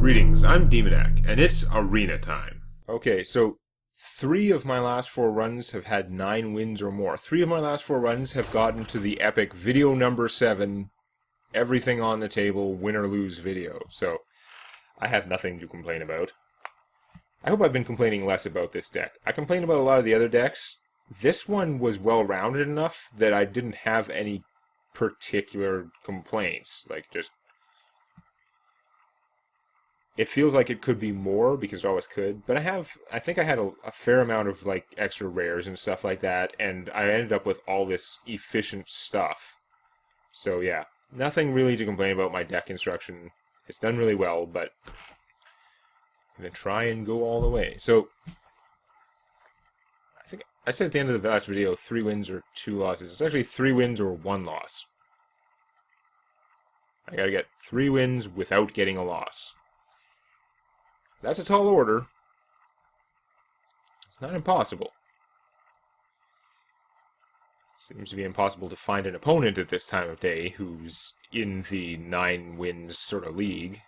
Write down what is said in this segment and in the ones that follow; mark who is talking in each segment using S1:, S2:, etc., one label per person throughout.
S1: Greetings, I'm Demonac, and it's arena time. Okay, so 3 of my last 4 runs have had 9 wins or more. 3 of my last 4 runs have gotten to the epic video number 7, everything on the table, win or lose video. So, I have nothing to complain about. I hope I've been complaining less about this deck. I complained about a lot of the other decks. This one was well-rounded enough that I didn't have any particular complaints. Like, just... It feels like it could be more, because it always could, but I think I had a fair amount of, like, extra rares and stuff like that, and I ended up with all this efficient stuff. So, yeah, nothing really to complain about my deck construction. It's done really well, but I'm going to try and go all the way. So, I think I said at the end of the last video, 3 wins or 2 losses. It's actually 3 wins or 1 loss. I gotta get 3 wins without getting a loss. That's a tall order. It's not impossible. Seems to be impossible to find an opponent at this time of day who's in the 9 wins sort of league.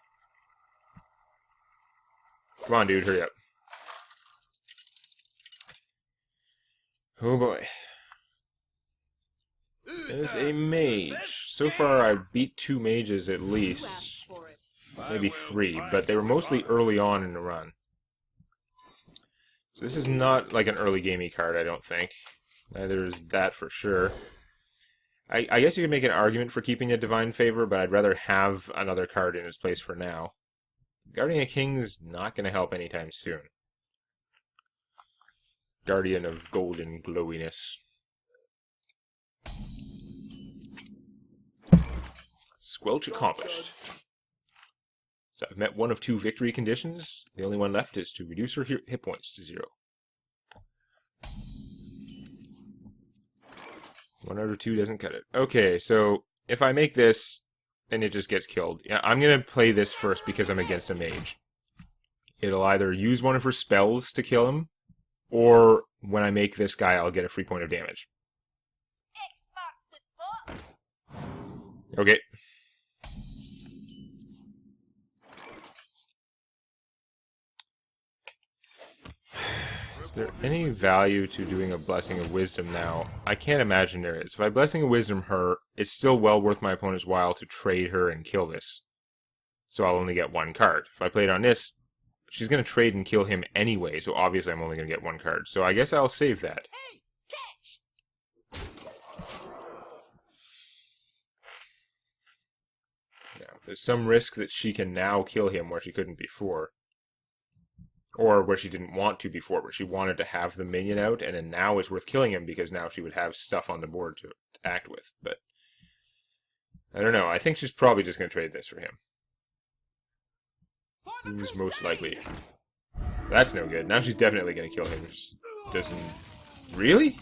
S1: Come on, dude, hurry up. Oh boy. There's a mage. So far I've beat 2 mages at least. Maybe 3, but they were mostly early on in the run. So this is not like an early gamey card, I don't think. Neither is that for sure. I guess you could make an argument for keeping a Divine Favor, but I'd rather have another card in its place for now. Guardian of Kings not going to help anytime soon. Guardian of Golden Glowiness. Squelch accomplished. So I've met one of 2 victory conditions. The only one left is to reduce her hit points to 0. 1 out of 2 doesn't cut it. Okay, so if I make this and it just gets killed, yeah, I'm going to play this first because I'm against a mage. It'll either use one of her spells to kill him, or when I make this guy, I'll get a free point of damage. Okay. Is there any value to doing a Blessing of Wisdom now? I can't imagine there is. If I Blessing of Wisdom her, it's still well worth my opponent's while to trade her and kill this. So I'll only get 1 card. If I play it on this, she's going to trade and kill him anyway, so obviously I'm only going to get 1 card. So I guess I'll save that. Yeah, there's some risk that she can now kill him where she couldn't before. Or where she didn't want to before, where she wanted to have the minion out, and then now it's worth killing him because now she would have stuff on the board to act with. But I don't know. I think she's probably just going to trade this for him. Who's most likely? That's no good. Now she's definitely going to kill him. Doesn't... Really?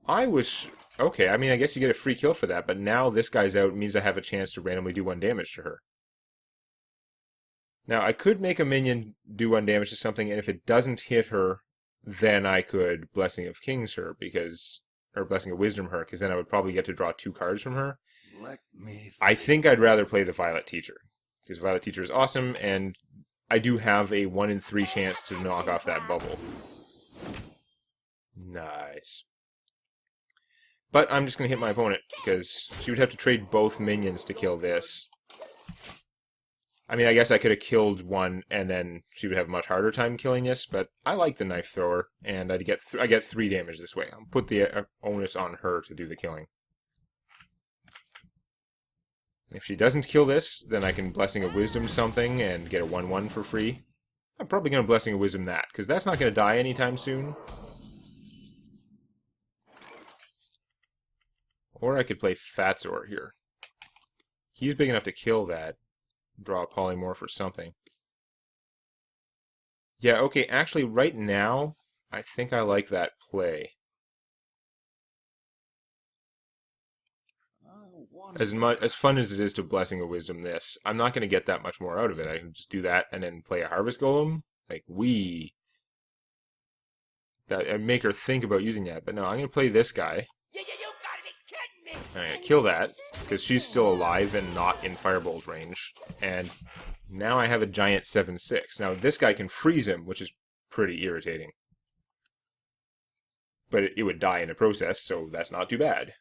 S1: I was... Okay, I mean, I guess you get a free kill for that, but now this guy's out. It means I have a chance to randomly do 1 damage to her. Now, I could make a minion do 1 damage to something, and if it doesn't hit her, then I could Blessing of Kings her, because... Or Blessing of Wisdom her, because then I would probably get to draw 2 cards from her. I think I'd rather play the Violet Teacher, because Violet Teacher is awesome, and I do have a 1 in 3 chance to knock off that bubble. Nice. But I'm just going to hit my opponent, because she would have to trade both minions to kill this. I mean, I guess I could have killed 1, and then she would have a much harder time killing this, but I like the Knife Thrower, and I get 3 damage this way. I'll put the onus on her to do the killing. If she doesn't kill this, then I can Blessing of Wisdom something and get a 1/1 for free. I'm probably going to Blessing of Wisdom that, because that's not going to die anytime soon. Or I could play Fatzor here. He's big enough to kill that. Draw a polymorph or something. Yeah, okay, actually, right now, I think I like that play. As fun as it is to Blessing of Wisdom this, I'm not going to get that much more out of it. I can just do that and then play a Harvest Golem. Like, that make her think about using that. But no, I'm going to play this guy. I'm going to kill that, because she's still alive and not in Firebolt range. And Now I have a giant 7/6. Now this guy can freeze him, which is pretty irritating. But it would die in the process, so that's not too bad.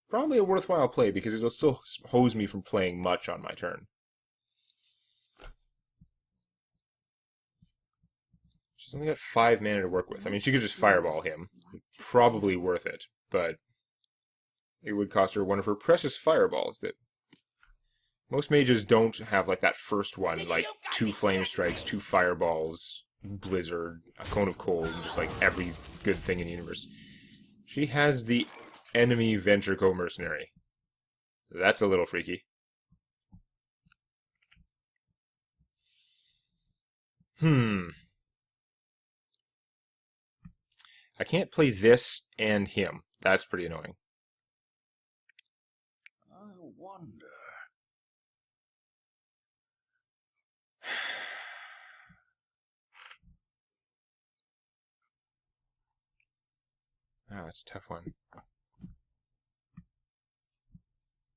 S1: Probably a worthwhile play, because it'll still hose me from playing much on my turn. She's only got 5 mana to work with. I mean, she could just fireball him. Probably worth it, but it would cost her one of her precious fireballs that most mages don't have, like that first one, like 2 flame strikes, 2 fireballs, blizzard, a cone of cold, and just like every good thing in the universe. She has the enemy Venture Co mercenary. That's a little freaky. I can't play this and him. That's pretty annoying.
S2: I wonder.
S1: Oh, that's a tough one.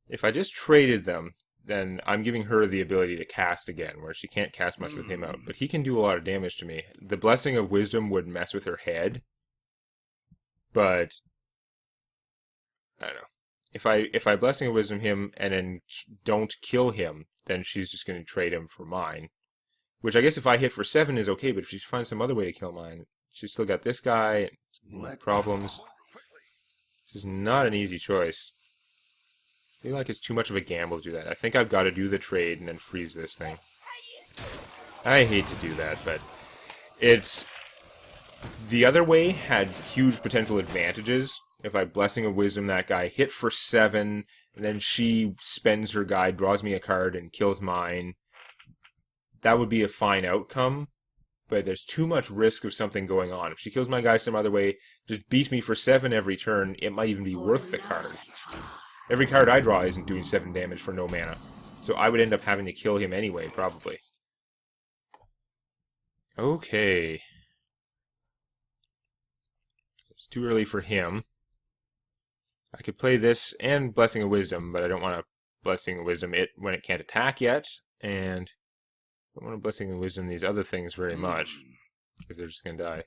S1: If I just traded them, then I'm giving her the ability to cast again, where she can't cast much with him out. But he can do a lot of damage to me. The Blessing of Wisdom would mess with her head, but I don't know. If I Blessing of Wisdom him and then don't kill him, then she's just going to trade him for mine. Which I guess if I hit for 7 is okay, but if she finds some other way to kill mine, she's still got this guy and problems. This is not an easy choice. I feel like it's too much of a gamble to do that. I think I've got to do the trade and then freeze this thing. I hate to do that, but it's... The other way had huge potential advantages. If I Blessing of Wisdom that guy, hit for 7, and then she spends her guy, draws me a card, and kills mine, that would be a fine outcome, but there's too much risk of something going on. If she kills my guy some other way, just beats me for 7 every turn, it might even be worth the card. Every card I draw isn't doing 7 damage for no mana, so I would end up having to kill him anyway, probably. Okay. It's too early for him. I could play this and Blessing of Wisdom, but I don't want to Blessing of Wisdom it when it can't attack yet, and I don't want to Blessing of Wisdom these other things very much, because they're just going to die.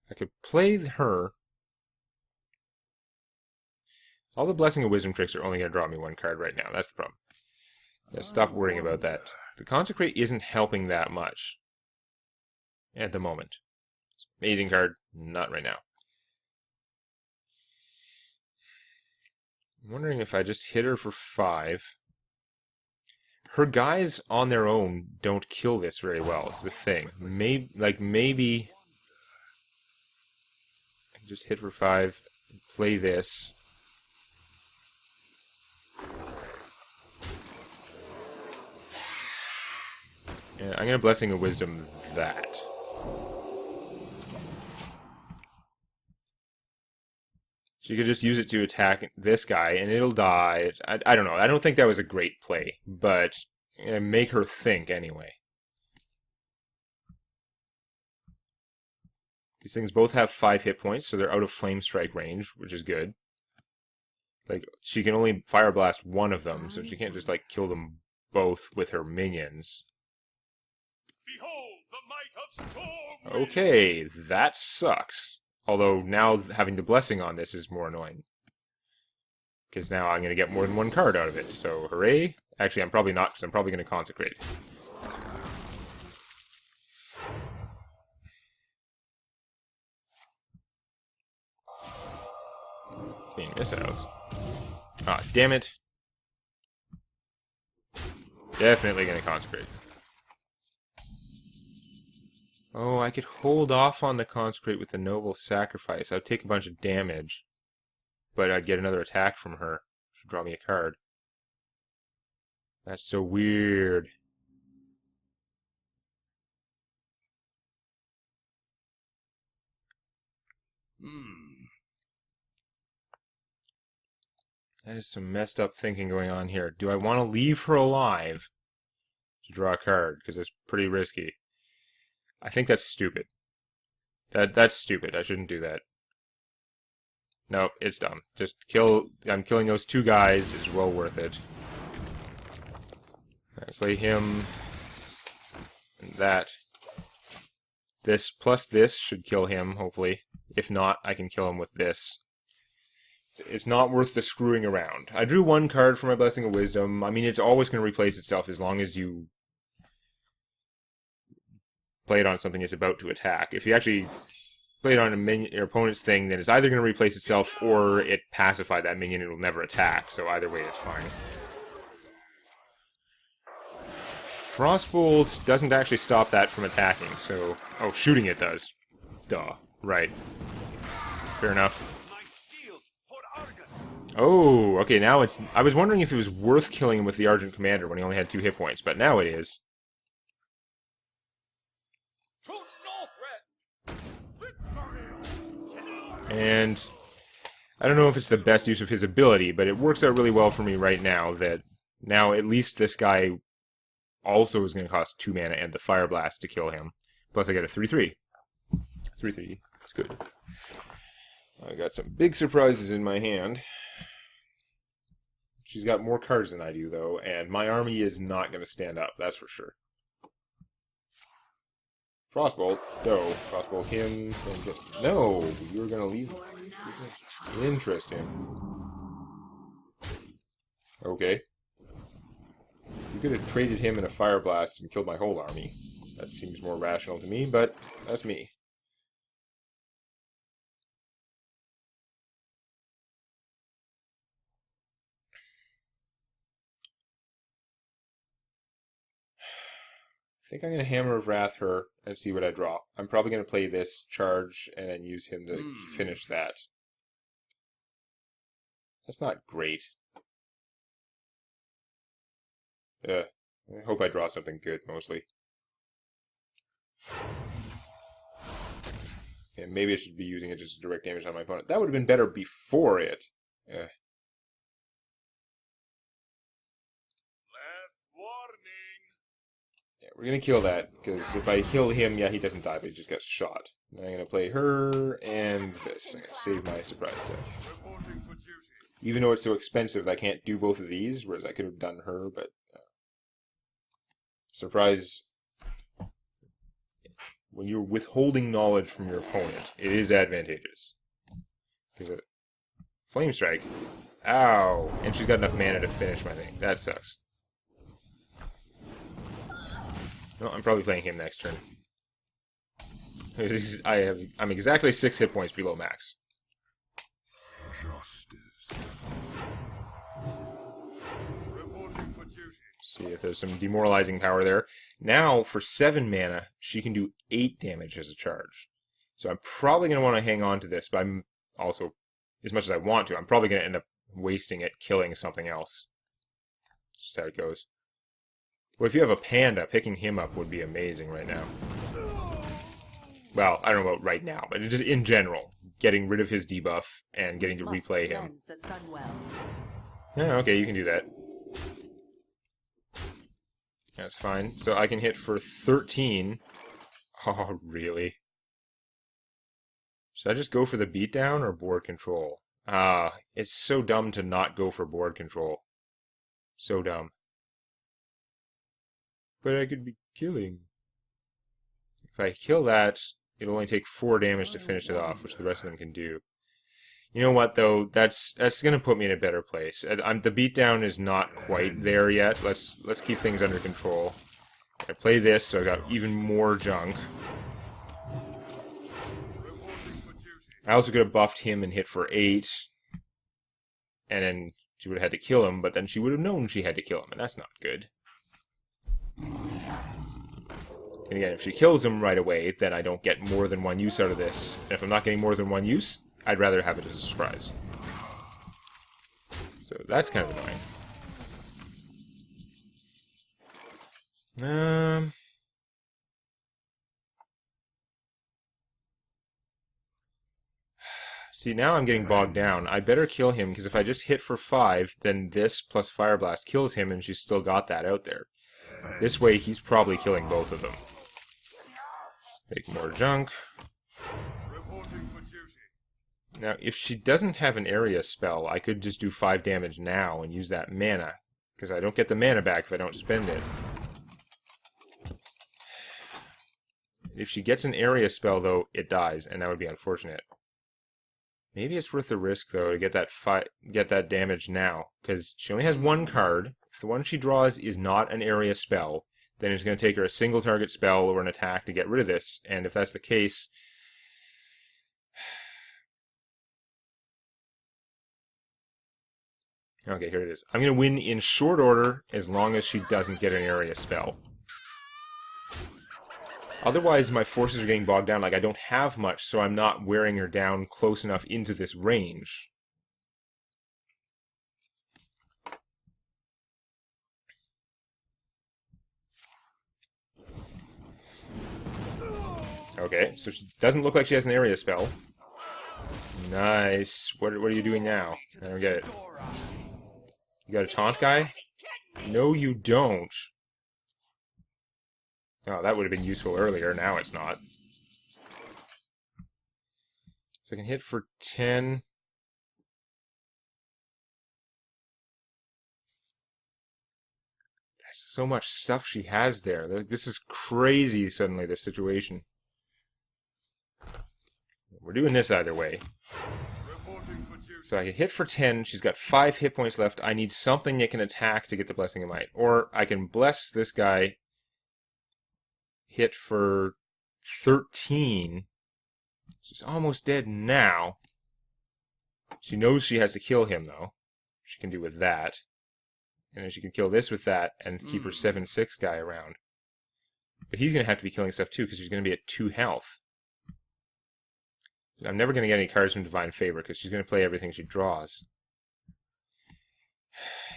S1: I could play her. All the Blessing of Wisdom tricks are only going to draw me 1 card right now. That's the problem. Stop worrying about that. The Consecrate isn't helping that much at the moment. Amazing card, not right now. I'm wondering if I just hit her for 5. Her guys on their own don't kill this very well. It's the thing. Maybe I can just hit for 5, play this. Yeah, I'm gonna Blessing of Wisdom that. She could just use it to attack this guy, and it'll die. I don't know. I don't think that was a great play, but make her think anyway. These things both have 5 hit points, so they're out of Flame Strike range, which is good. Like, she can only Fire Blast one of them, so she can't just, like, kill them both with her minions.
S2: Behold the might of Storm!
S1: Okay, that sucks. Although, now having the Blessing on this is more annoying. Because now I'm going to get more than 1 card out of it, so hooray. Actually, I'm probably not, because I'm probably going to Consecrate. Clean this out. Ah, damn it. Definitely going to Consecrate. Oh, I could hold off on the Consecrate with the Noble Sacrifice. I'd take a bunch of damage, but I'd get another attack from her. She'd draw me a card. That's so weird. That is some messed up thinking going on here. Do I want to leave her alive to draw a card? Because it's pretty risky. I think that's stupid. That's stupid. I shouldn't do that. Nope, it's dumb. Just kill... I'm killing those two guys is well worth it. I play him... and that. This plus this should kill him, hopefully. If not, I can kill him with this. It's not worth the screwing around. I drew one card for my Blessing of Wisdom. I mean, it's always going to replace itself as long as you play it on something it's about to attack. If you actually play it on a minion, your opponent's thing, then it's either going to replace itself or it pacified that minion and it will never attack. So either way, it's fine. Frostbolt doesn't actually stop that from attacking, so... Oh, shooting it does. Duh. Right. Fair enough. Oh, okay, now it's... I was wondering if it was worth killing him with the Argent Commander when he only had 2 hit points, but now it is. And... I don't know if it's the best use of his ability, but it works out really well for me right now that... Now, at least this guy also is going to cost 2 mana and the Fire Blast to kill him. Plus I get a 3/3. 3/3. It's good. I got some big surprises in my hand. She's got more cards than I do, though, and my army is not going to stand up, that's for sure. Frostbolt. No. Frostbolt him. No! You were going to leave. Interesting. Okay. You could have traded him in a Fire Blast and killed my whole army. That seems more rational to me, but that's me. I think I'm going to Hammer of Wrath her and see what I draw. I'm probably going to play this charge and then use him to finish that. That's not great. I hope I draw something good, mostly. And maybe I should be using it just direct damage on my opponent. That would have been better before it.
S2: Last warning.
S1: Yeah, we're going to kill that, because if I kill him, yeah, he doesn't die, but he just gets shot. Then I'm going to play her and this. I'm going to save my surprise stuff.
S2: Reporting for duty.
S1: Even though it's so expensive, I can't do both of these, whereas I could have done her, but... surprise... When you're withholding knowledge from your opponent, it is advantageous. Because Flame Strike. Ow! And she's got enough mana to finish my thing. That sucks. No, I'm probably playing him next turn. I'm exactly 6 hit points below max.
S2: Justice. Reporting for duty.
S1: See if there's some demoralizing power there. Now, for 7 mana, she can do 8 damage as a charge. So I'm probably going to want to hang on to this, but I'm also, as much as I want to, I'm probably going to end up wasting it killing something else. That's just how it goes. Well, if you have a panda, picking him up would be amazing right now. Well, I don't know about right now, but just in general, getting rid of his debuff and getting to replay him. Yeah, okay, you can do that. That's fine. So I can hit for 13. Oh, really? Should I just go for the beatdown or board control? It's so dumb to not go for board control. So dumb. But I could be killing. If I kill that, it'll only take 4 damage to finish it off, which the rest of them can do. You know what, though? That's going to put me in a better place. The beatdown is not quite there yet. Let's keep things under control. I play this, so I got even more junk. I also could have buffed him and hit for 8. And then she would have had to kill him, but then she would have known she had to kill him, and that's not good. And again, if she kills him right away, then I don't get more than 1 use out of this. And if I'm not getting more than 1 use, I'd rather have it as a surprise. So that's kind of annoying. See, now I'm getting bogged down. I better kill him, because if I just hit for 5, then this plus Fire Blast kills him, and she's still got that out there. This way, he's probably killing both of them. Make more junk. Now, if she doesn't have an area spell, I could just do 5 damage now and use that mana, because I don't get the mana back if I don't spend it. If she gets an area spell, though, it dies, and that would be unfortunate. Maybe it's worth the risk, though, to get that damage now, because she only has 1 card. If the one she draws is not an area spell, then it's going to take her a single target spell or an attack to get rid of this, and if that's the case... Okay, here it is. I'm going to win in short order as long as she doesn't get an area spell. Otherwise, my forces are getting bogged down. Like, I don't have much, so I'm not wearing her down close enough into this range. Okay, so she doesn't look like she has an area spell. Nice. What are you doing now? I don't get it. You got a taunt guy? No, you don't. Oh, that would have been useful earlier. Now it's not. So I can hit for 10. There's so much stuff she has there. This is crazy, suddenly, this situation. We're doing this either way. So I can hit for 10. She's got 5 hit points left. I need something that can attack to get the Blessing of Might. Or I can bless this guy. Hit for 13. She's almost dead now. She knows she has to kill him, though. She can do with that. And then she can kill this with that and keep her 7-6 guy around. But he's going to have to be killing stuff, too, because she's going to be at 2 health. I'm never going to get any cards from Divine Favor, because she's going to play everything she draws.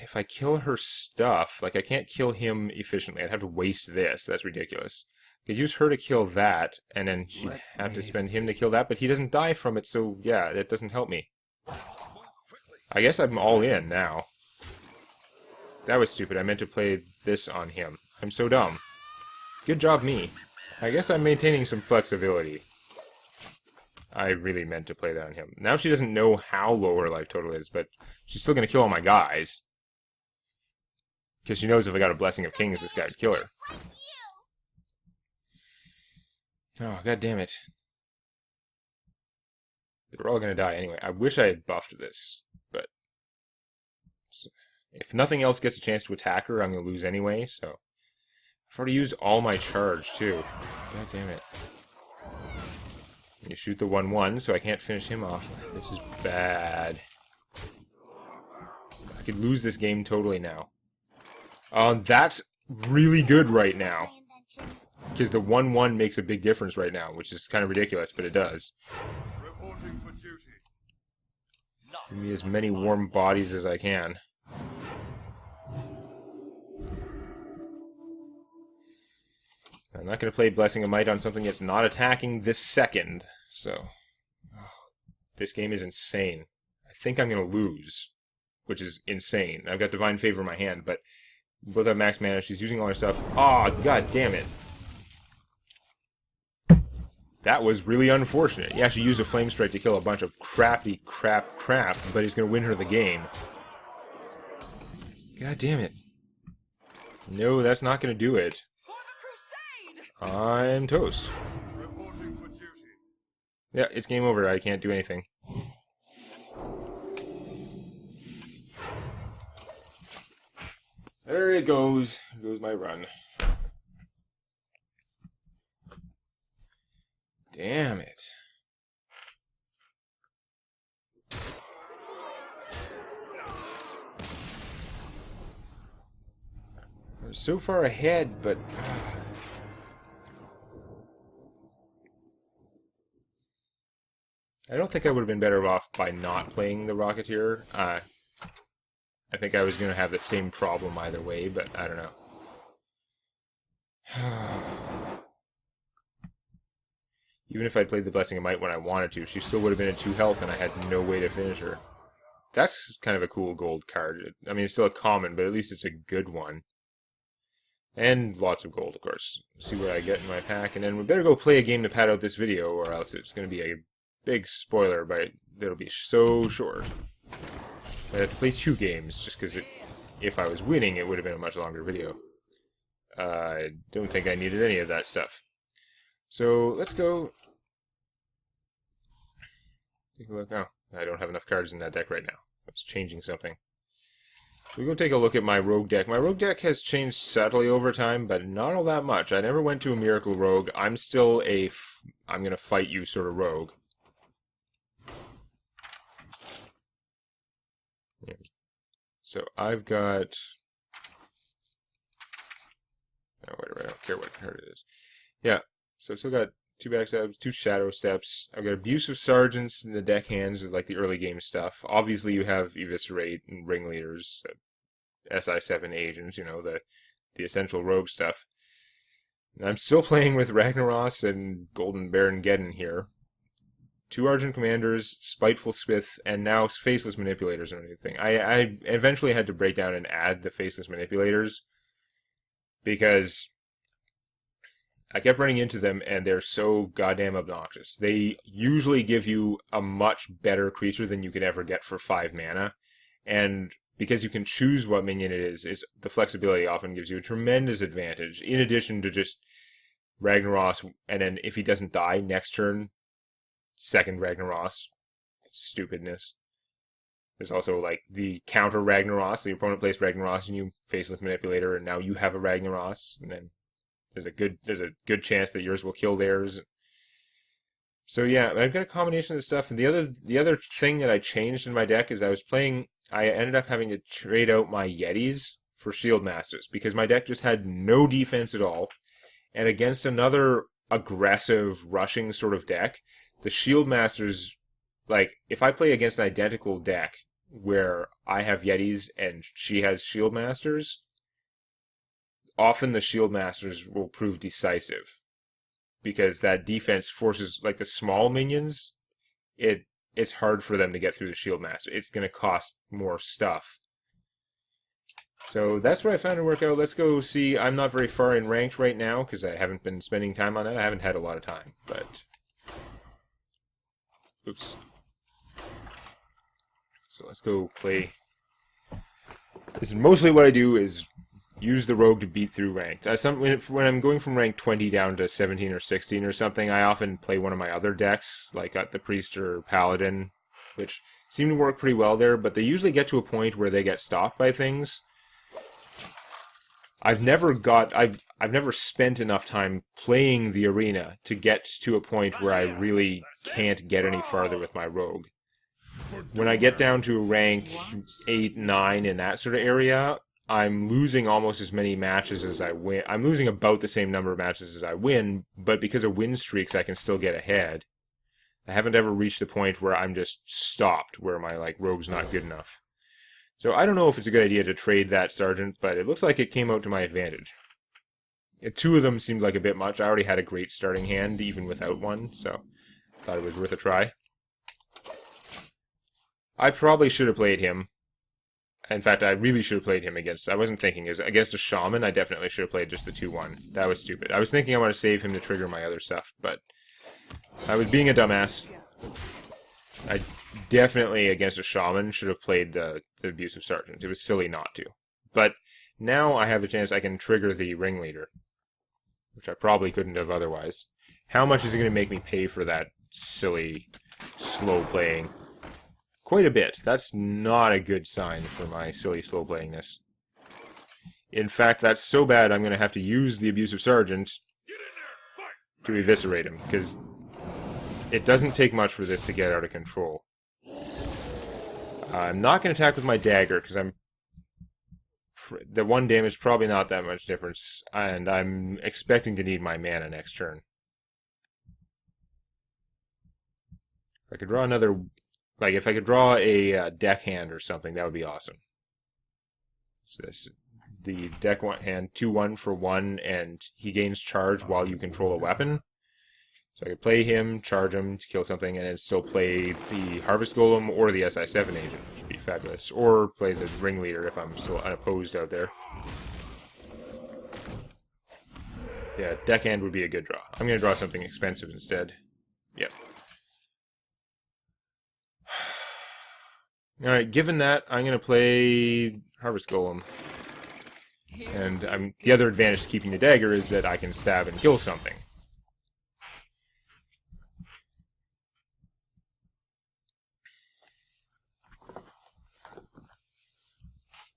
S1: If I kill her stuff, like, I can't kill him efficiently. I'd have to waste this. That's ridiculous. I could use her to kill that, and then she'd have to spend him to kill that, but he doesn't die from it, so yeah, that doesn't help me. I guess I'm all in now. That was stupid. I meant to play this on him. I'm so dumb. Good job, me. I guess I'm maintaining some flexibility. I really meant to play that on him. Now she doesn't know how low her life total is, but she's still going to kill all my guys. Because she knows if I got a Blessing of Kings, this guy would kill her. Oh, god damn it. They're all going to die anyway. I wish I had buffed this, but... if nothing else gets a chance to attack her, I'm going to lose anyway, so... I've already used all my charge, too. God damn it. You shoot the 1-1, so I can't finish him off. This is bad. I could lose this game totally now. That's really good right now. Because the 1-1 makes a big difference right now, which is kind of ridiculous, but it does.
S2: Reporting for duty.
S1: Give me as many warm bodies as I can. I'm not going to play Blessing of Might on something that's not attacking this second, so... this game is insane. I think I'm going to lose, which is insane. I've got Divine Favor in my hand, but both have max mana. She's using all her stuff. Oh, god damn it. That was really unfortunate. Yeah, she used a Flame Strike to kill a bunch of crappy crap, but he's going to win her the game. God damn it. No, that's not going to do it. I'm toast.
S2: Reporting for duty.
S1: Yeah, it's game over. I can't do anything. There it goes. There goes my run. Damn it. We're so far ahead, but... I don't think I would have been better off by not playing the Rocketeer. I think I was going to have the same problem either way, but I don't know. Even if I played the Blessing of Might when I wanted to, she still would have been at 2 health and I had no way to finish her. That's kind of a cool gold card. I mean, it's still a common, but at least it's a good one. And lots of gold, of course. See what I get in my pack, and then we better go play a game to pad out this video, or else it's going to be a big spoiler, but it'll be so short. I have to play 2 games, just because if I was winning, it would have been a much longer video. I don't think I needed any of that stuff. So, let's go take a look. Oh, I don't have enough cards in that deck right now. That's changing something. We'll go take a look at my rogue deck. My rogue deck has changed subtly over time, but not all that much. I never went to a miracle rogue. I'm still a I'm gonna fight you sort of rogue. Yeah. So I've got... Oh, whatever, I don't care what card it is. Yeah, so I've still got 2 backstabs, 2 shadow steps. I've got abusive sergeants in the deck hands, like the early game stuff. Obviously you have eviscerate and ringleaders, SI7 agents, you know, the essential rogue stuff. And I'm still playing with Ragnaros and Golden Baron Geddon here. 2 Argent Commanders, Spiteful Smith, and now Faceless Manipulators and everything. I eventually had to break down and add the Faceless Manipulators, because I kept running into them, and they're so goddamn obnoxious. They usually give you a much better creature than you could ever get for 5 mana, and because you can choose what minion it is, the flexibility often gives you a tremendous advantage, in addition to just Ragnaros, and then if he doesn't die next turn, second Ragnaros. Stupidness. There's also, like, the counter Ragnaros. The opponent plays Ragnaros and you Faceless Manipulator, and now you have a Ragnaros, and then there's a good chance that yours will kill theirs. So yeah, I've got a combination of this stuff, and the other thing that I changed in my deck is I ended up having to trade out my Yetis for Shield Masters, because my deck just had no defense at all, and against another aggressive rushing sort of deck, the Shield Masters, like, if I play against an identical deck where I have Yetis and she has Shield Masters, often the Shield Masters will prove decisive, because that defense forces, like, the small minions, it's hard for them to get through the Shield Master. It's going to cost more stuff. So that's what I found to work out. Let's go see. I'm not very far in ranked right now, because I haven't been spending time on it. I haven't had a lot of time, but... Oops. So let's go play. This is mostly what I do is use the rogue to beat through ranked. When I'm going from rank 20 down to 17 or 16 or something, I often play one of my other decks, like the Priest or Paladin, which seem to work pretty well there, but they usually get to a point where they get stopped by things. I've never spent enough time playing the arena to get to a point where I really can't get any farther with my rogue. When I get down to rank 8, 9 in that sort of area, I'm losing almost as many matches as I win. I'm losing about the same number of matches as I win, but because of win streaks, I can still get ahead. I haven't ever reached the point where I'm just stopped, where my rogue's not good enough. So I don't know if it's a good idea to trade that Sergeant, but it looks like it came out to my advantage. 2 of them seemed like a bit much. I already had a great starting hand, even without one, so I thought it was worth a try. I probably should have played him. In fact, I really should have played him against... I wasn't thinking. Against a Shaman, I definitely should have played just the 2-1. That was stupid. I was thinking I want to save him to trigger my other stuff, but I was being a dumbass. I definitely, against a Shaman, should have played the Abusive Sergeant. It was silly not to. But now I have the chance I can trigger the Ringleader, which I probably couldn't have otherwise. How much is it going to make me pay for that silly, slow playing? Quite a bit. That's not a good sign for my silly slow playingness. In fact, that's so bad I'm going to have to use the Abusive Sergeant to eviscerate him, because it doesn't take much for this to get out of control. I'm not going to attack with my dagger, because the 1 damage probably not that much difference, and I'm expecting to need my mana next turn. If I could draw another... if I could draw a deck hand or something, that would be awesome. So the deck hand, 2-1 for 1, and he gains charge while you control a weapon. So I could play him, charge him to kill something, and then still play the Harvest Golem or the SI7 agent, which would be fabulous. Or play the Ringleader if I'm still unopposed out there. Yeah, deck hand would be a good draw. I'm going to draw something expensive instead. Yep. Alright, given that, I'm going to play Harvest Golem. And the other advantage to keeping the dagger is that I can stab and kill something.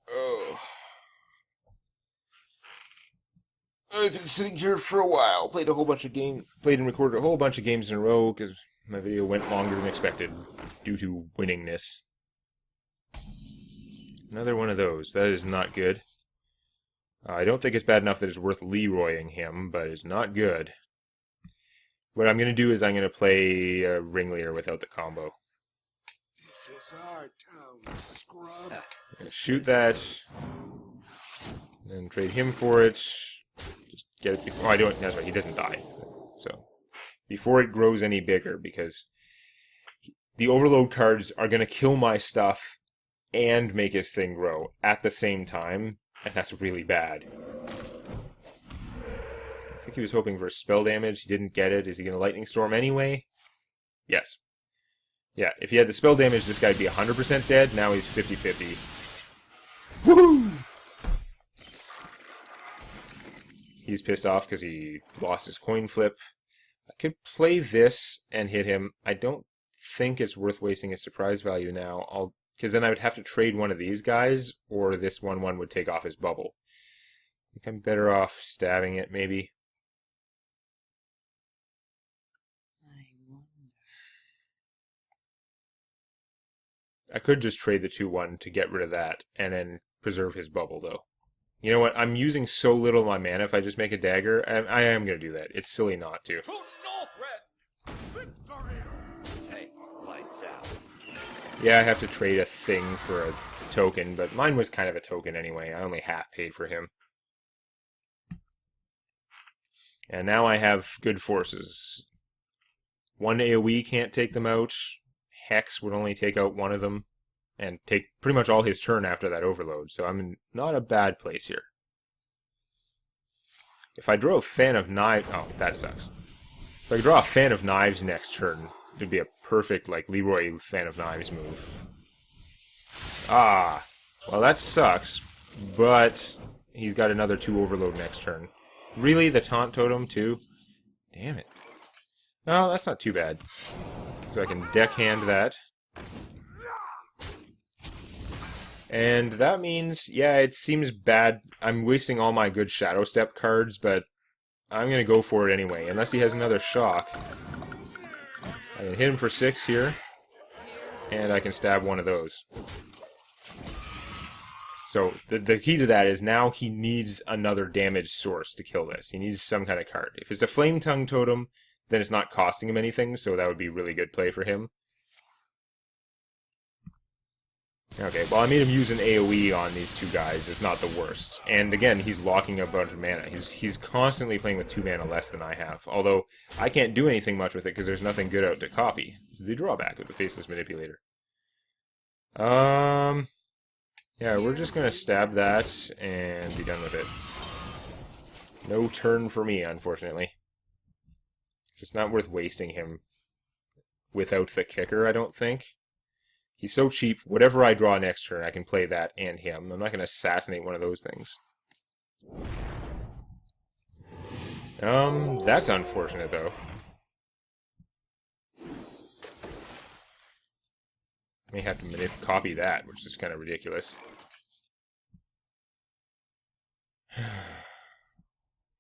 S1: Oh. I've been sitting here for a while, played and recorded a whole bunch of games in a row because my video went longer than expected due to winningness. Another one of those. That is not good. I don't think it's bad enough that it's worth Leroying him, but it's not good. What I'm going to do is I'm going to play Ringleader without the combo.
S2: This is our town, scrub.
S1: Shoot that, and trade him for it. Just get it before. Oh, I don't. That's right. He doesn't die. So before it grows any bigger, because the overload cards are going to kill my stuff and make his thing grow at the same time, and that's really bad. I think he was hoping for spell damage. He didn't get it. Is he going to Lightning Storm anyway? Yes. Yeah, if he had the spell damage, this guy'd be 100% dead. Now he's 50-50. Woohoo! He's pissed off because he lost his coin flip. I could play this and hit him. I don't think it's worth wasting his surprise value now. Because then I would have to trade one of these guys, or this 1/1 would take off his bubble. I think I'm better off stabbing it, maybe. I could just trade the 2/1 to get rid of that, and then preserve his bubble, though. You know what? I'm using so little of my mana if I just make a dagger. I am going to do that. It's silly not to. Yeah, I have to trade a thing for a token, but mine was kind of a token anyway. I only half paid for him. And now I have good forces. One AoE can't take them out. Hex would only take out one of them, and take pretty much all his turn after that overload, so I'm in not a bad place here. If I draw a Fan of Knives... Oh, that sucks. If I draw a Fan of Knives next turn, it'd be a perfect, like, Leroy Fan of Knives move. Ah, well that sucks, but he's got another 2 overload next turn. Really? The Taunt Totem, too? Damn it. No, that's not too bad. So I can deckhand that. And that means, yeah, it seems bad. I'm wasting all my good Shadow Step cards, but I'm going to go for it anyway. Unless he has another shock. I can hit him for 6 here, and I can stab one of those. So the key to that is now he needs another damage source to kill this. He needs some kind of card. If it's a Flame Tongue Totem, then it's not costing him anything, so that would be really good play for him. Okay, well I made him use an AoE on these 2 guys. It's not the worst. And again, he's locking a bunch of mana. He's constantly playing with 2 mana less than I have. Although, I can't do anything much with it because there's nothing good out to copy. The drawback of the Faceless Manipulator. Yeah, we're just gonna stab that and be done with it. No turn for me, unfortunately. It's not worth wasting him without the kicker, I don't think. He's so cheap, whatever I draw next turn, I can play that and him. I'm not going to assassinate one of those things. That's unfortunate, though. May have to copy that, which is kind of ridiculous.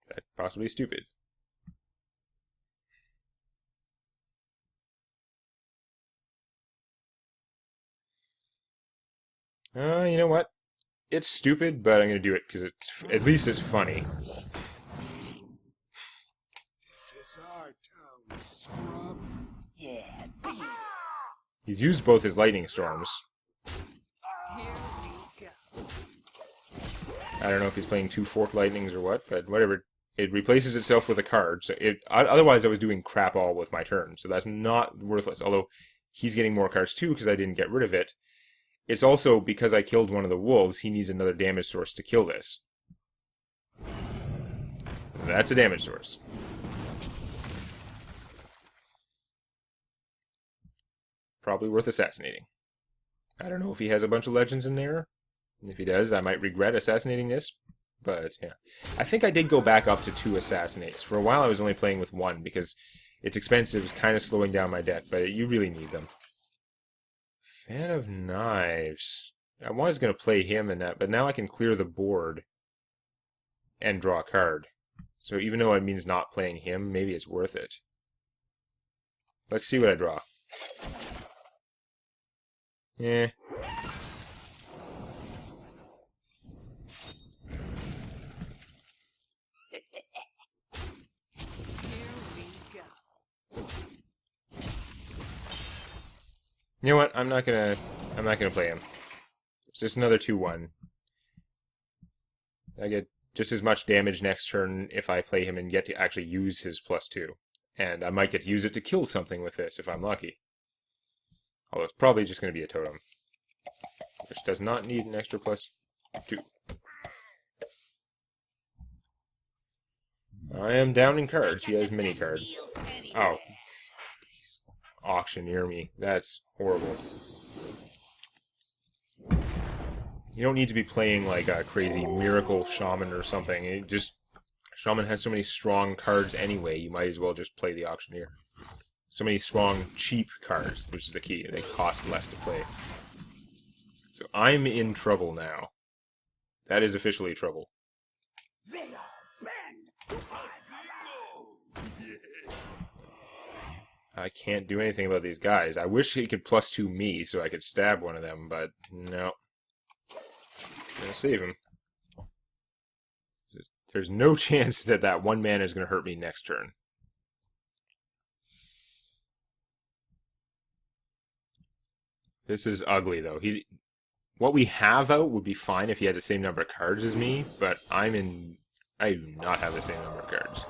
S1: That's possibly stupid. You know what? It's stupid, but I'm going to do it because at least it's funny.
S2: This is our town, scrub.
S3: Yeah.
S1: He's used both his Lightning Storms.
S3: Here we go.
S1: I don't know if he's playing 2 Forked Lightnings or what, but whatever. It replaces itself with a card. So otherwise I was doing crap all with my turn, so that's not worthless. Although he's getting more cards too because I didn't get rid of it. It's also because I killed one of the wolves, he needs another damage source to kill this. That's a damage source. Probably worth assassinating. I don't know if he has a bunch of legends in there. And if he does, I might regret assassinating this. But, yeah. I think I did go back up to 2 assassinates. For a while I was only playing with 1 because it's expensive. It's kind of slowing down my deck, but you really need them. Fan of Knives. I was going to play him in that, but now I can clear the board and draw a card. So even though it means not playing him, maybe it's worth it. Let's see what I draw. Yeah. You know what? I'm not gonna play him. It's just another 2/1. I get just as much damage next turn if I play him and get to actually use his +2. And I might get to use it to kill something with this if I'm lucky. Although it's probably just going to be a totem. Which does not need an extra +2. I am down in cards. He has many cards. Oh. Auctioneer me. That's horrible. You don't need to be playing like a crazy miracle shaman or something. It just shaman has so many strong cards anyway, you might as well just play the auctioneer. So many strong, cheap cards, which is the key. They cost less to play. So I'm in trouble now. That is officially trouble. I can't do anything about these guys. I wish he could +2 me so I could stab one of them, but no. I'm gonna save him. There's no chance that that 1 mana is gonna hurt me next turn. This is ugly though. What we have out would be fine if he had the same number of cards as me, but I do not have the same number of cards.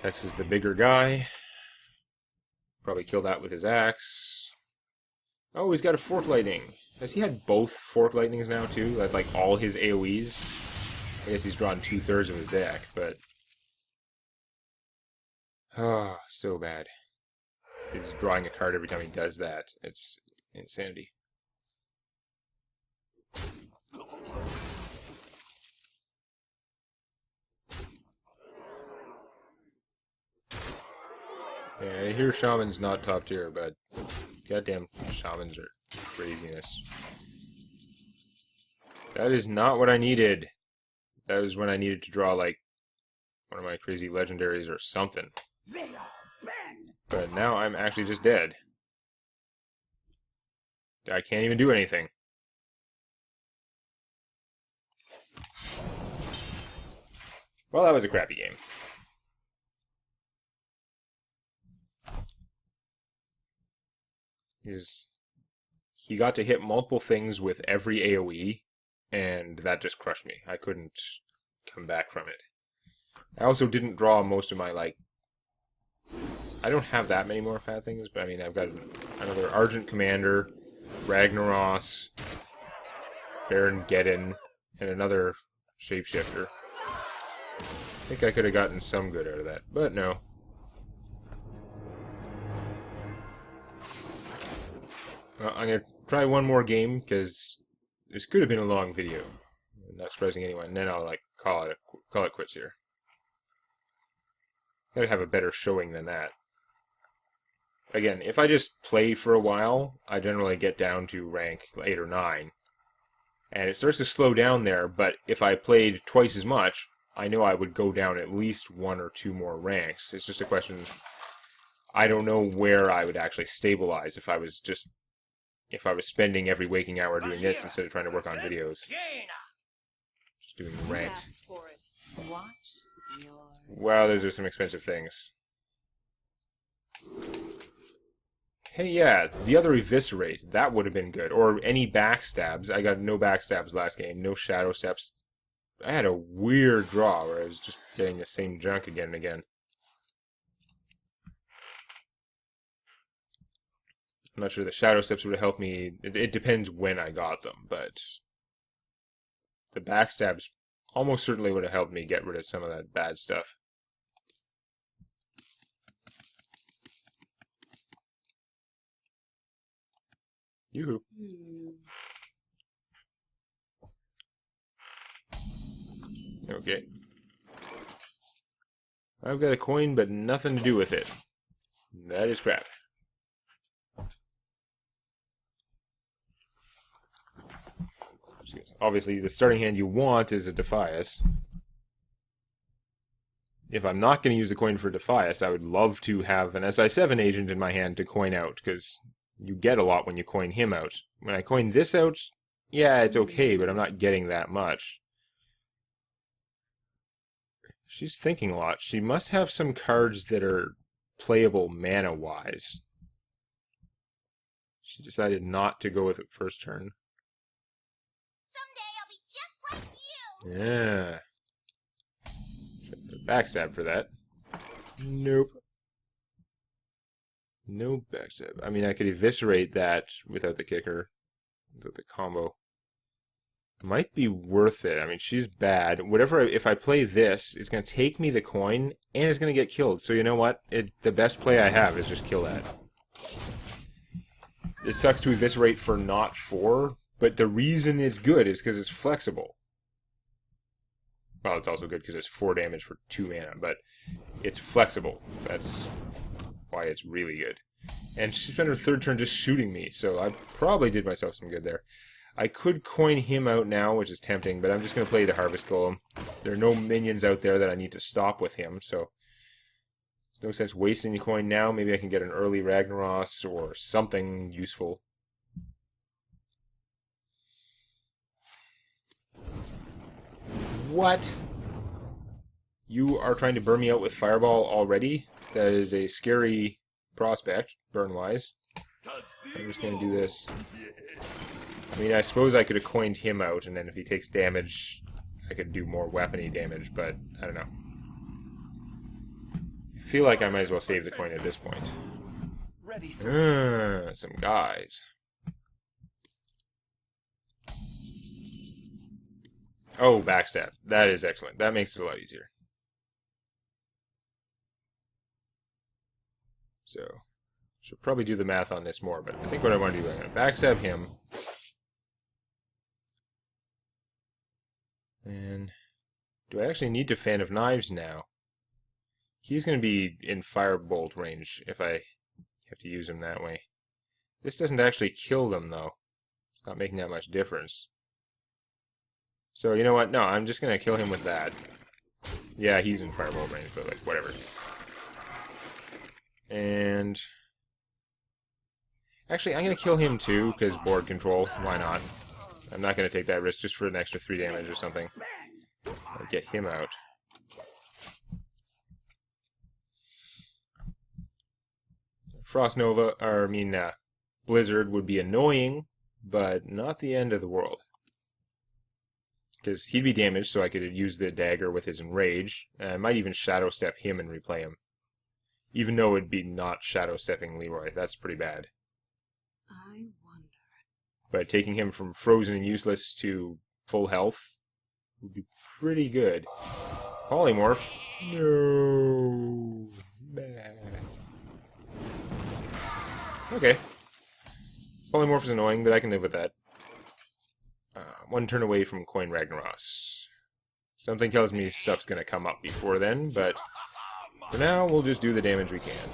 S1: Hex is the bigger guy. Probably kill that with his axe. Oh, he's got a Fork Lightning. Has he had both Fork Lightnings now too? That's like all his AoEs? I guess he's drawn 2/3 of his deck, but... Oh, so bad. He's drawing a card every time he does that. It's insanity. Yeah, I hear Shaman's not top tier, but goddamn Shamans are craziness. That is not what I needed. That was when I needed to draw, like, one of my crazy legendaries or something. But now I'm actually just dead. I can't even do anything. Well, that was a crappy game. He got to hit multiple things with every AoE, and that just crushed me. I couldn't come back from it. I also didn't draw most of my, like... I don't have that many more fat things, but I mean, I've got another Argent Commander, Ragnaros, Baron Geddon, and another Shapeshifter. I think I could have gotten some good out of that, but no. Well, I'm going to try one more game, because this could have been a long video. Not surprising anyone, and then I'll like call it quits here. Gotta have a better showing than that. Again, if I just play for a while, I generally get down to rank 8 or 9. And it starts to slow down there, but if I played twice as much, I know I would go down at least 1 or 2 more ranks. It's just a question, I don't know where I would actually stabilize if I was spending every waking hour doing this instead of trying to work on videos. Just doing ranked. Wow, those are some expensive things. Hey, yeah, the other Eviscerate, that would have been good. Or any backstabs. I got no backstabs last game, no Shadow Steps. I had a weird draw where I was just getting the same junk again and again. I'm not sure the Shadow Steps would have helped me. It depends when I got them, but the backstabs almost certainly would have helped me get rid of some of that bad stuff. Yoo-hoo. Okay. I've got a coin, but nothing to do with it. That is crap. Obviously, the starting hand you want is a Defias. If I'm not going to use a coin for Defias, I would love to have an SI7 agent in my hand to coin out, because you get a lot when you coin him out. When I coin this out, yeah, it's okay, but I'm not getting that much. She's thinking a lot. She must have some cards that are playable mana-wise. She decided not to go with it first turn.
S4: Someday I'll be just like you.
S1: Yeah. Backstab for that. Nope. No backstab. I mean, I could eviscerate that without the kicker, without the combo. Might be worth it. I mean, she's bad. Whatever. If I play this, it's going to take me the coin, and it's going to get killed. So you know what? The best play I have is just kill that. It sucks to eviscerate for not 4, but the reason it's good is because it's flexible. Well, it's also good because it's 4 damage for 2 mana, but it's flexible. That's why it's really good. And she spent her third turn just shooting me, so I probably did myself some good there. I could coin him out now, which is tempting, but I'm just going to play the Harvest Golem. There are no minions out there that I need to stop with him, so there's no sense wasting the coin now. Maybe I can get an early Ragnaros or something useful. What? You are trying to burn me out with Fireball already? That is a scary prospect, burn-wise. I'm just going to do this. I mean, I suppose I could have coined him out, and then if he takes damage, I could do more weapony damage, but I don't know. I feel like I might as well save the coin at this point. Some guys. Oh, backstab. That is excellent. That makes it a lot easier. So, should probably do the math on this more, but I think what I want to do, I'm going to backstab him. And do I actually need to Fan of Knives now? He's going to be in Firebolt range if I have to use him that way. This doesn't actually kill them, though. It's not making that much difference. So, you know what? No, I'm just going to kill him with that. Yeah, he's in Firebolt range, but, like, whatever. And actually, I'm going to kill him, too, because board control. Why not? I'm not going to take that risk just for an extra 3 damage or something. I'll get him out. Frost Nova, or I mean, Blizzard would be annoying, but not the end of the world. Because he'd be damaged, so I could use the dagger with his enrage. And I might even Shadow Step him and replay him. Even though it'd be not Shadow Stepping Leroy. That's pretty bad.
S3: I wonder.
S1: But taking him from frozen and useless to full health would be pretty good. Polymorph. No. Bad. Okay. Polymorph is annoying, but I can live with that. 1 turn away from Coin Ragnaros. Something tells me stuff's going to come up before then, but for now, we'll just do the damage we can.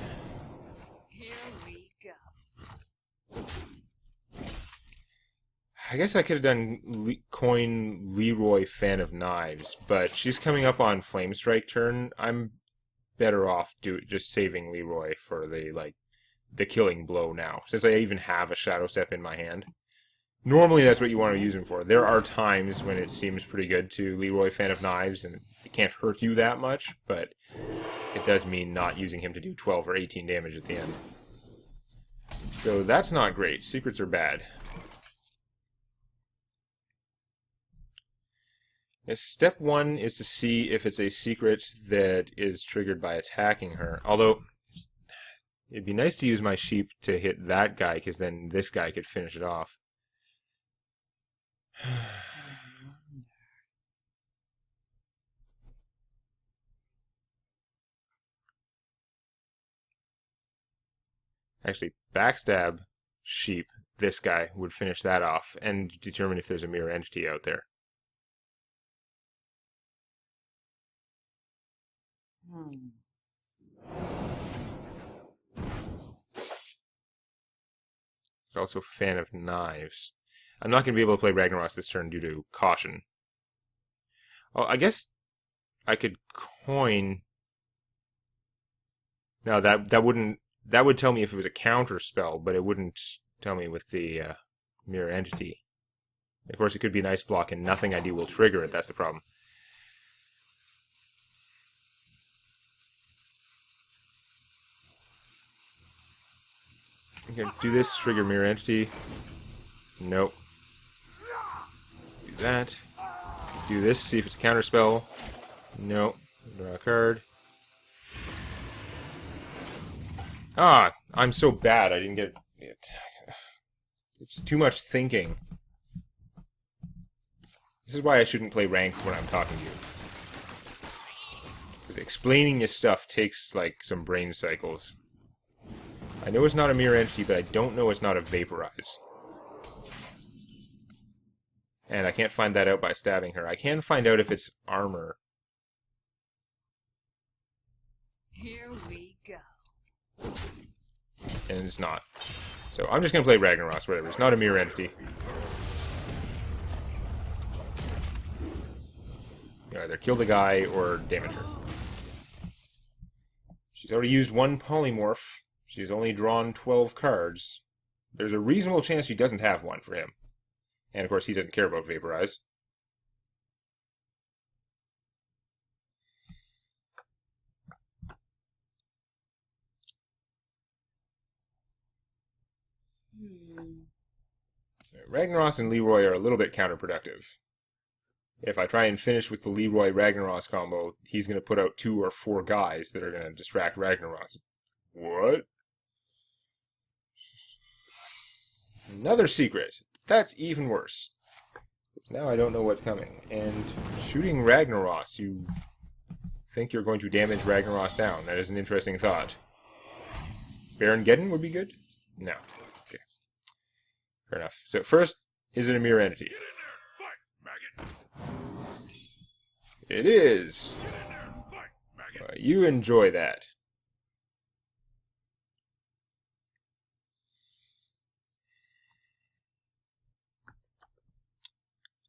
S3: Here we go.
S1: I guess I could have done Coin Leroy Fan of Knives, but she's coming up on Flame Strike turn. I'm better off just saving Leroy for the killing blow now, since I even have a Shadow Step in my hand. Normally that's what you want to use him for. There are times when it seems pretty good to Leroy Fan of Knives, and it can't hurt you that much, but it does mean not using him to do 12 or 18 damage at the end. So that's not great. Secrets are bad. Step 1 is to see if it's a secret that is triggered by attacking her. Although, it'd be nice to use my sheep to hit that guy, because then this guy could finish it off. Actually, backstab sheep. this guy would finish that off and determine if there's a mirror entity out there. Also a fan of knives. I'm not going to be able to play Ragnaros this turn due to caution. Oh, I guess I could coin. No, that would tell me if it was a counter spell, but it wouldn't tell me with the mirror entity. Of course, it could be an ice block, and nothing I do will trigger it. That's the problem. Okay, do this, trigger mirror entity. Nope. Do that. Do this, see if it's a counter spell. Nope. Draw a card. Ah, I'm so bad. I didn't get it. It's too much thinking. This is why I shouldn't play ranked when I'm talking to you. Because explaining this stuff takes, like, some brain cycles. I know it's not a mirror entity, but I don't know it's not a vaporize. And I can't find that out by stabbing her. I can find out if it's armor.
S3: Here we go.
S1: And it's not. So I'm just going to play Ragnaros, whatever. It's not a mirror entity. You either kill the guy or damage her. She's already used one polymorph. She's only drawn 12 cards. There's a reasonable chance she doesn't have one for him. And of course he doesn't care about Vaporize. Ragnaros and Leroy are a little bit counterproductive. If I try and finish with the Leroy Ragnaros combo, he's going to put out 2 or 4 guys that are going to distract Ragnaros. What? Another secret. That's even worse. Now I don't know what's coming. And shooting Ragnaros, you think you're going to damage Ragnaros down. That is an interesting thought. Baron Geddon would be good? No. Okay. Fair enough. So first, is it a mirror entity?
S2: Get in there, fight, maggot.
S1: It is.
S2: Get in there, fight, maggot.
S1: You enjoy that.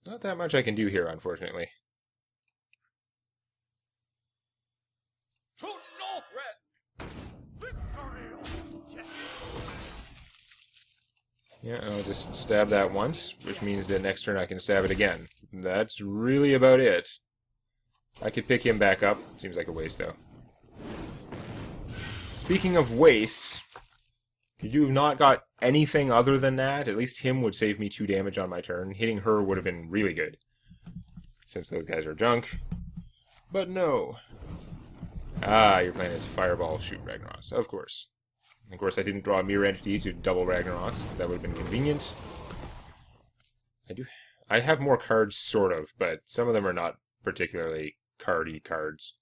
S1: Not that much I can do here, unfortunately.
S2: To Northred! Victory! Yes.
S1: Yeah, I'll just stab that once, which means that next turn I can stab it again. That's really about it. I could pick him back up. Seems like a waste, though. Speaking of wastes, could you have not got anything other than that? At least him would save me 2 damage on my turn. Hitting her would have been really good, since those guys are junk. But no. Ah, your plan is Fireball, shoot Ragnaros. Of course. Of course, I didn't draw a mirror entity to double Ragnaros. That would have been convenient. I have more cards, sort of, but some of them are not particularly cardy cards.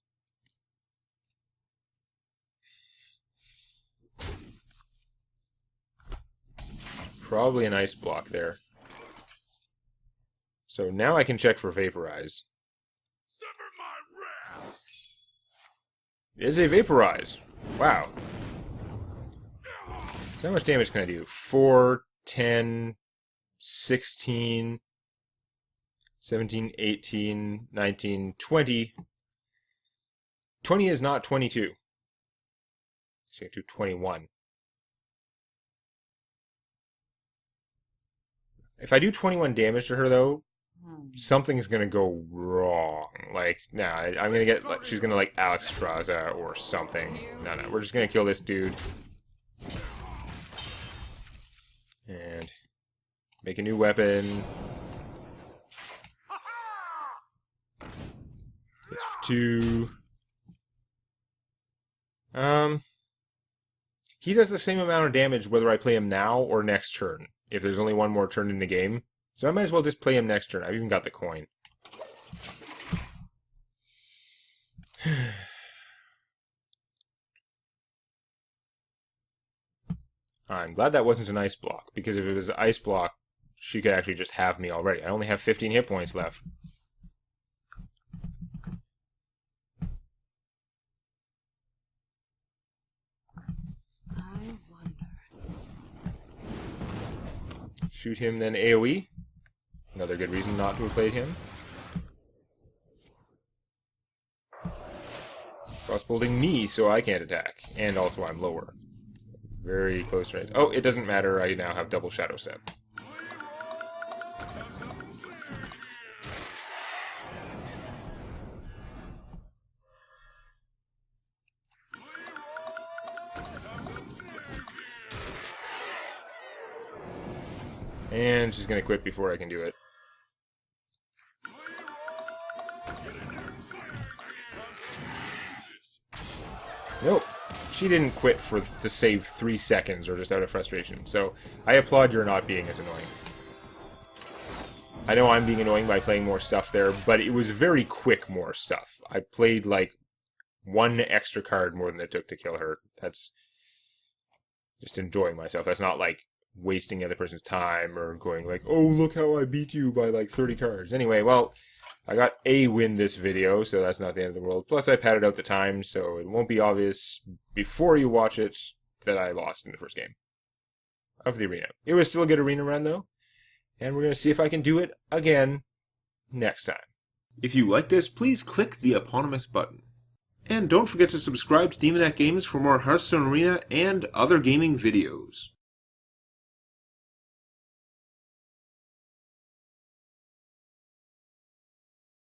S1: Probably an ice block there. So now I can check for Vaporize.
S2: Sever my wrath!
S1: It's a Vaporize. Wow. So how much damage can I do? 4, 10, 16, 17, 18, 19, 20. 20 is not 22. So I do 21. If I do 21 damage to her, though, something's gonna go wrong. Like, nah, I'm gonna get, like, she's gonna, like, Alex Straza or something. No, we're just gonna kill this dude. And make a new weapon. It's 2. He does the same amount of damage whether I play him now or next turn, if there's only one more turn in the game. So I might as well just play him next turn. I've even got the coin. I'm glad that wasn't an ice block, because if it was an ice block, she could actually just have me already. I only have 15 hit points left.
S3: I wonder.
S1: Shoot him, then AoE. Another good reason not to have played him. Crossbolting me, so I can't attack. And also I'm lower. Very close range. Oh, it doesn't matter. I now have double Shadow Step. And she's going to quit before I can do it. Nope. She didn't quit to save 3 seconds or just out of frustration. So I applaud your not being as annoying. I know I'm being annoying by playing more stuff there, but it was very quick more stuff. I played like 1 extra card more than it took to kill her. That's just enjoying myself. That's not like wasting the other person's time or going like, oh, look how I beat you by like 30 cards. Anyway, well, I got a win this video, so that's not the end of the world. Plus, I padded out the time, so it won't be obvious before you watch it that I lost in the first game of the arena. It was still a good arena run, though, and we're going to see if I can do it again next time. If you like this, please click the eponymous button. And don't forget to subscribe to Demonac Games for more Hearthstone Arena and other gaming videos.